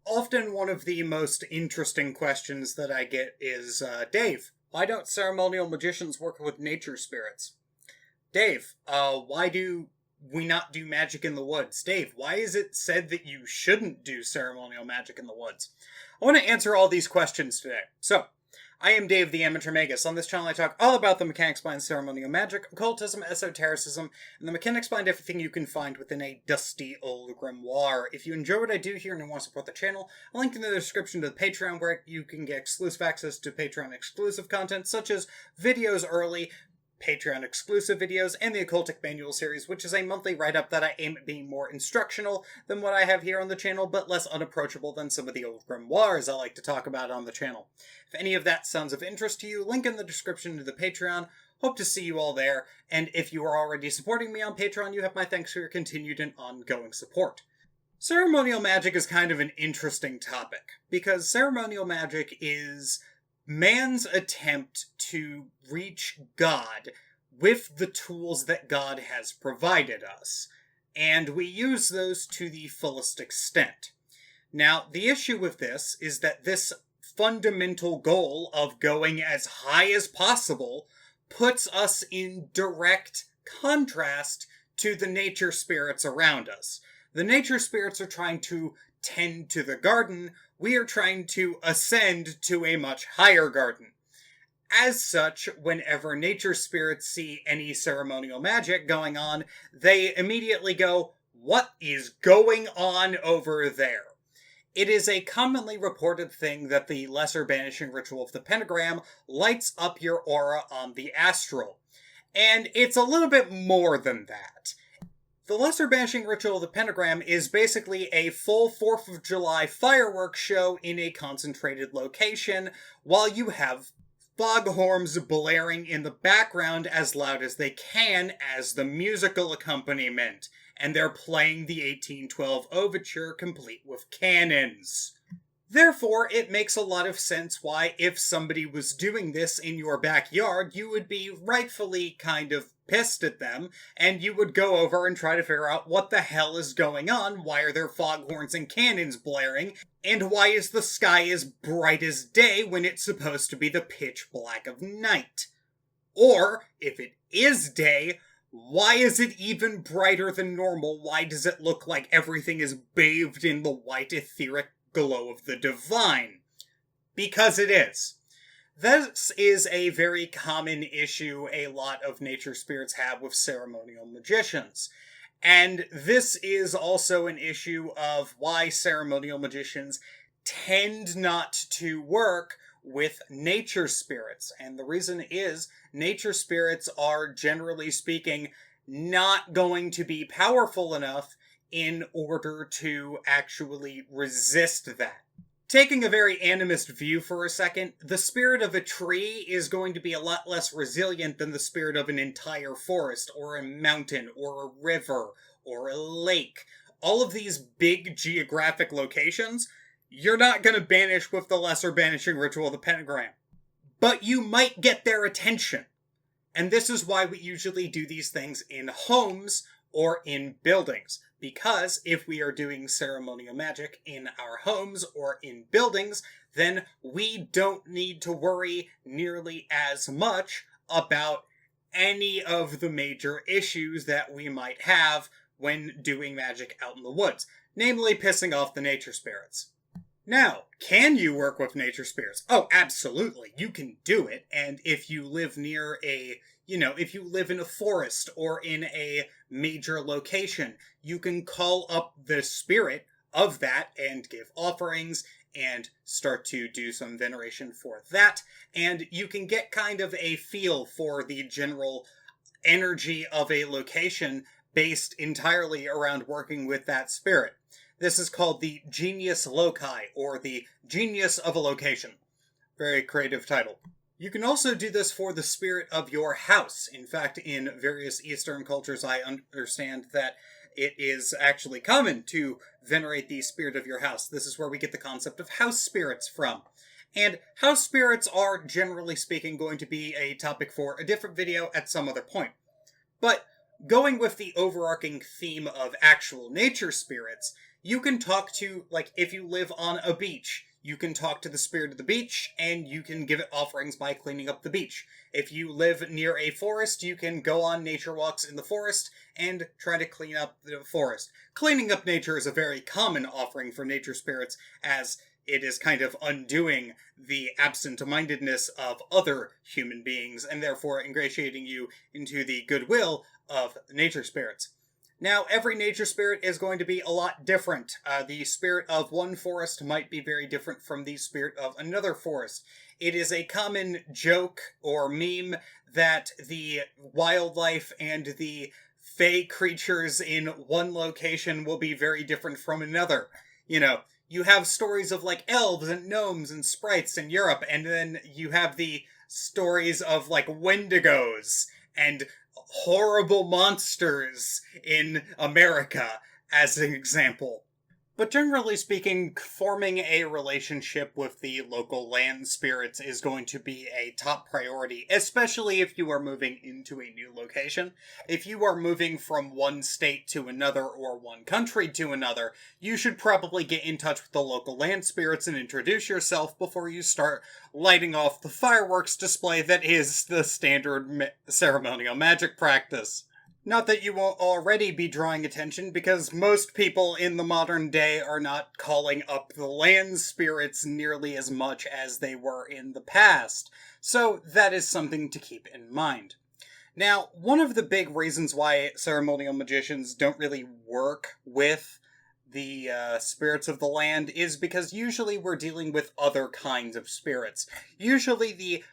Often one of the most interesting questions that I get is, Dave, why don't ceremonial magicians work with nature spirits? Dave, why do we not do magic in the woods? Dave, why is it said that you shouldn't do ceremonial magic in the woods? I want to answer all these questions today. So, I am Dave the Amateur Magus. On this channel I talk all about the mechanics behind ceremonial magic, occultism, esotericism, and the mechanics behind everything you can find within a dusty old grimoire. If you enjoy what I do here and you want to support the channel, I'll link in the description to the Patreon where you can get exclusive access to Patreon exclusive content such as videos early, Patreon exclusive videos, and the Occultic Manual series, which is a monthly write-up that I aim at being more instructional than what I have here on the channel, but less unapproachable than some of the old grimoires I like to talk about on the channel. If any of that sounds of interest to you, link in the description to the Patreon. Hope to see you all there, and if you are already supporting me on Patreon, you have my thanks for your continued and ongoing support. Ceremonial magic is kind of an interesting topic, because ceremonial magic is man's attempt to reach God with the tools that God has provided us, and we use those to the fullest extent. Now, the issue with this is that this fundamental goal of going as high as possible puts us in direct contrast to the nature spirits around us. The nature spirits are trying to tend to the garden, we are trying to ascend to a much higher garden. As such, whenever nature spirits see any ceremonial magic going on, they immediately go, "What is going on over there?" It is a commonly reported thing that the lesser banishing ritual of the pentagram lights up your aura on the astral. And it's a little bit more than that. The lesser banishing ritual of the pentagram is basically a full 4th of July fireworks show in a concentrated location, while you have foghorns blaring in the background as loud as they can as the musical accompaniment, and they're playing the 1812 overture complete with cannons. Therefore, it makes a lot of sense why, if somebody was doing this in your backyard, you would be rightfully kind of pissed at them, and you would go over and try to figure out what the hell is going on, why are there foghorns and cannons blaring, and why is the sky as bright as day when it's supposed to be the pitch black of night? Or, if it is day, why is it even brighter than normal? Why does it look like everything is bathed in the white etheric glow of the divine? Because it is. This is a very common issue a lot of nature spirits have with ceremonial magicians. And this is also an issue of why ceremonial magicians tend not to work with nature spirits. And the reason is, nature spirits are, generally speaking, not going to be powerful enough in order to actually resist that. Taking a very animist view for a second, the spirit of a tree is going to be a lot less resilient than the spirit of an entire forest, or a mountain, or a river, or a lake. All of these big geographic locations, you're not going to banish with the lesser banishing ritual of the pentagram. But you might get their attention. And this is why we usually do these things in homes or in buildings. Because if we are doing ceremonial magic in our homes or in buildings, then we don't need to worry nearly as much about any of the major issues that we might have when doing magic out in the woods, namely pissing off the nature spirits. Now, can you work with nature spirits? Oh, absolutely. You can do it. And if you live near if you live in a forest or in a major location, you can call up the spirit of that and give offerings and start to do some veneration for that. And you can get kind of a feel for the general energy of a location based entirely around working with that spirit. This is called the Genius Loci, or the Genius of a Location. Very creative title. You can also do this for the spirit of your house. In fact, in various Eastern cultures, I understand that it is actually common to venerate the spirit of your house. This is where we get the concept of house spirits from. And house spirits are, generally speaking, going to be a topic for a different video at some other point. But going with the overarching theme of actual nature spirits, You can talk to, like, if you live on a beach, you can talk to the spirit of the beach, and you can give it offerings by cleaning up the beach. If you live near a forest, you can go on nature walks in the forest and try to clean up the forest. Cleaning up nature is a very common offering for nature spirits, as it is kind of undoing the absent-mindedness of other human beings, and therefore ingratiating you into the goodwill of nature spirits. Now, every nature spirit is going to be a lot different. The spirit of one forest might be very different from the spirit of another forest. It is a common joke or meme that the wildlife and the fey creatures in one location will be very different from another. You know, you have stories of, like, elves and gnomes and sprites in Europe, and then you have the stories of, like, wendigos and horrible monsters in America, as an example. But generally speaking, forming a relationship with the local land spirits is going to be a top priority, especially if you are moving into a new location. If you are moving from one state to another or one country to another, you should probably get in touch with the local land spirits and introduce yourself before you start lighting off the fireworks display that is the standard ceremonial magic practice. Not that you won't already be drawing attention, because most people in the modern day are not calling up the land spirits nearly as much as they were in the past. So that is something to keep in mind. Now, one of the big reasons why ceremonial magicians don't really work with the spirits of the land is because usually we're dealing with other kinds of spirits. Usually the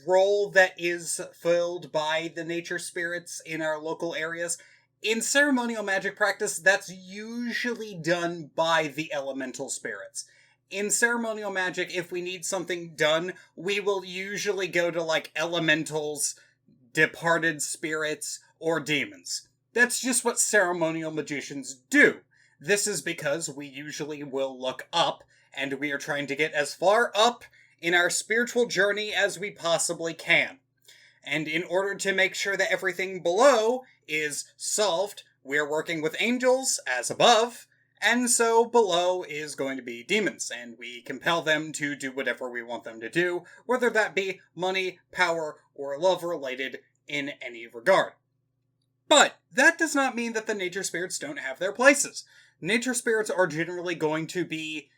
role that is filled by the nature spirits in our local areas, in ceremonial magic practice, that's usually done by the elemental spirits. In ceremonial magic, if we need something done, we will usually go to, like, elementals, departed spirits, or demons. That's just what ceremonial magicians do. This is because we usually will look up, and we are trying to get as far up in our spiritual journey as we possibly can. And in order to make sure that everything below is solved, we're working with angels as above, and so below is going to be demons, and we compel them to do whatever we want them to do, whether that be money, power, or love related in any regard. But that does not mean that the nature spirits don't have their places. Nature spirits are generally going to be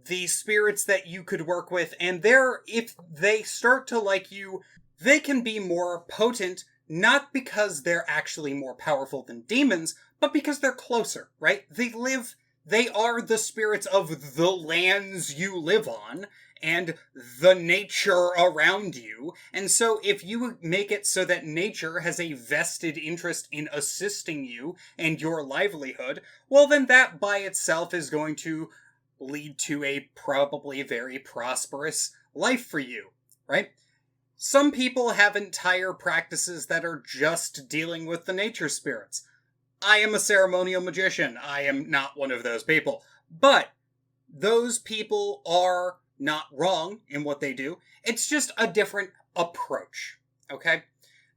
the spirits that you could work with, and if they start to like you, they can be more potent, not because they're actually more powerful than demons, but because they're closer, right? They are the spirits of the lands you live on, and the nature around you, and so if you make it so that nature has a vested interest in assisting you and your livelihood, well then that by itself is going to lead to a probably very prosperous life for you, right? Some people have entire practices that are just dealing with the nature spirits. I am a ceremonial magician. I am not one of those people. But those people are not wrong in what they do. It's just a different approach, okay?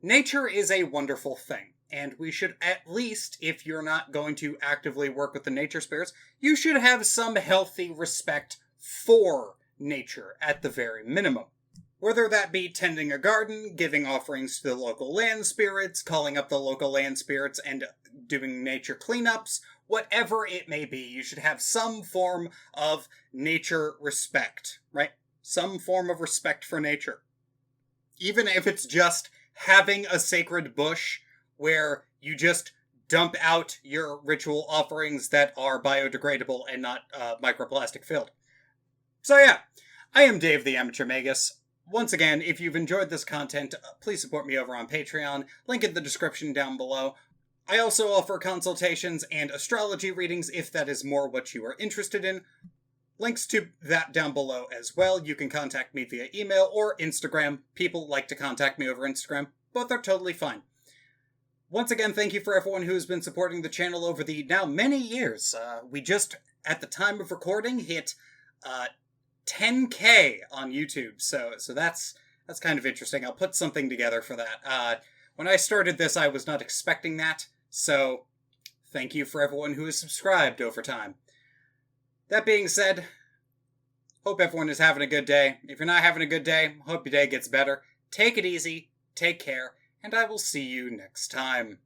Nature is a wonderful thing. And we should at least, if you're not going to actively work with the nature spirits, you should have some healthy respect for nature at the very minimum. Whether that be tending a garden, giving offerings to the local land spirits, calling up the local land spirits and doing nature cleanups, whatever it may be, you should have some form of nature respect, right? Some form of respect for nature. Even if it's just having a sacred bush where you just dump out your ritual offerings that are biodegradable and not microplastic filled. So yeah, I am Dave the Amateur Magus. Once again, if you've enjoyed this content, please support me over on Patreon, link in the description down below. I also offer consultations and astrology readings if that is more what you are interested in. Links to that down below as well. You can contact me via email or Instagram. People like to contact me over Instagram. Both are totally fine. Once again, thank you for everyone who has been supporting the channel over the now many years. We just, at the time of recording, hit 10K on YouTube, so that's kind of interesting. I'll put something together for that. When I started this, I was not expecting that, so thank you for everyone who has subscribed over time. That being said, hope everyone is having a good day. If you're not having a good day, hope your day gets better. Take it easy, take care, and I will see you next time.